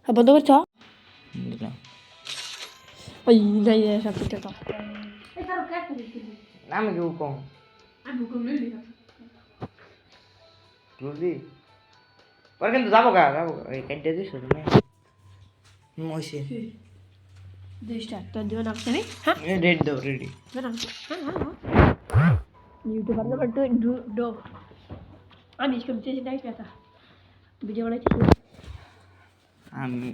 বন্ধ করছো দিলাম ওই নাই সব ঠিক আছে আমি কি কম বুঝলি পরে কিন্তু যাবো যাবো এই কাইটে দিস তুমি মইছে দুইটা তো দিও না আপনি হ্যাঁ রেডি দাও রেডি ইউটিউবার নাম্বার ডো আমি স্কুল থেকে যাই কথা ভিডিও বানাইছি আমি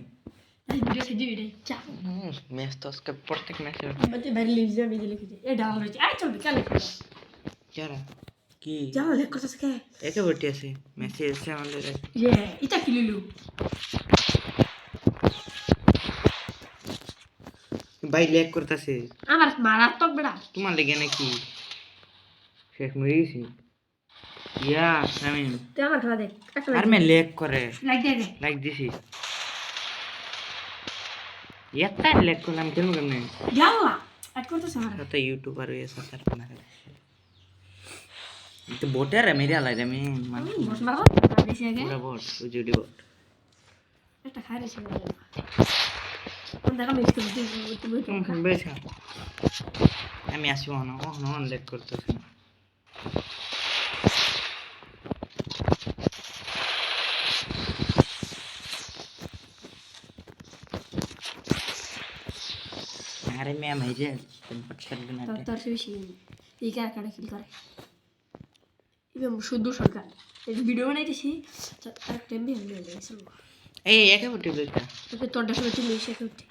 ভিডিও থেকে দিই চা ম্যাচ তো আজকে প্রত্যেক ম্যাচে মানে বাইরে লিখে আমি লিখেছি এ ডাল হয়েছে আই চলবে চলে কেরা কি যাও লেখ কথা কে একে বটি আছে মেসেজ এসে আমাদের ইয়ে এটা কি লিলু ভাই লেক করতেছে আমার মারাত্মক বেড়া তোমার লেগে নাকি শেষ মরে গেছি ইয়া আমি তুই আমার খেলা দেখ একটা আর মে লেক করে লাইক দে লাইক দিছি একটা লেক করলাম কেন কেন যাও এক করতে সারা তো ইউটিউবার হয়ে সাতার না তো बोटर है मेरे वाला में मान বস মারো বেশি আগে पूरा बोट वो जुड़ी बोट একটা খাইরে ছিল কোন দেখা মিস করতে তুমি বেশ আমি আসবো না ও নন লেট করতেছি আরে मैं भेजे पट कर देना তোর সে বেশি এই কার কাটা কিল করে ইভেন শুদ্ধ সরকার এই ভিডিও বানাইতেছি আর টাইম দিয়ে নিয়ে গেছে ए একা বটে বলতা তোকে তোরটা শুনে চলে এসে করতে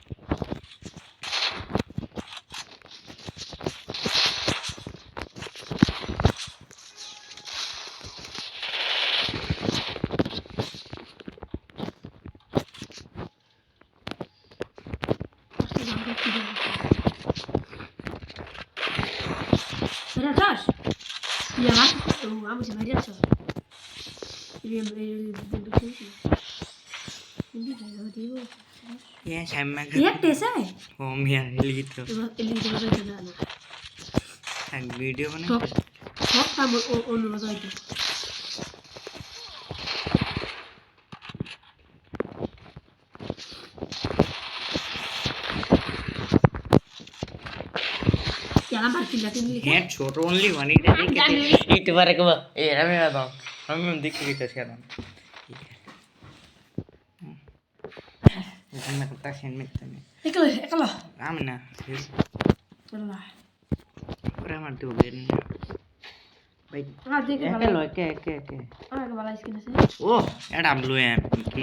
Mira atrás. Y abajo. Vamos a ver eso. ये शम्मा ये कैसा है ओ मिया हिली तो एलिट बजा के जाना एक वीडियो बना सब काम ओन बजा के याला मारती जाती नहीं है छोट ओनली वन इट इट बारे को ए हमें बताओ हम देख के कैसे करना मैं कुत्ता सेन में तने एकलो आमना चला पूरा मार दो बेन भाई हां देख एकलो के के वाला स्किन से ओ एडा ब्लू है कि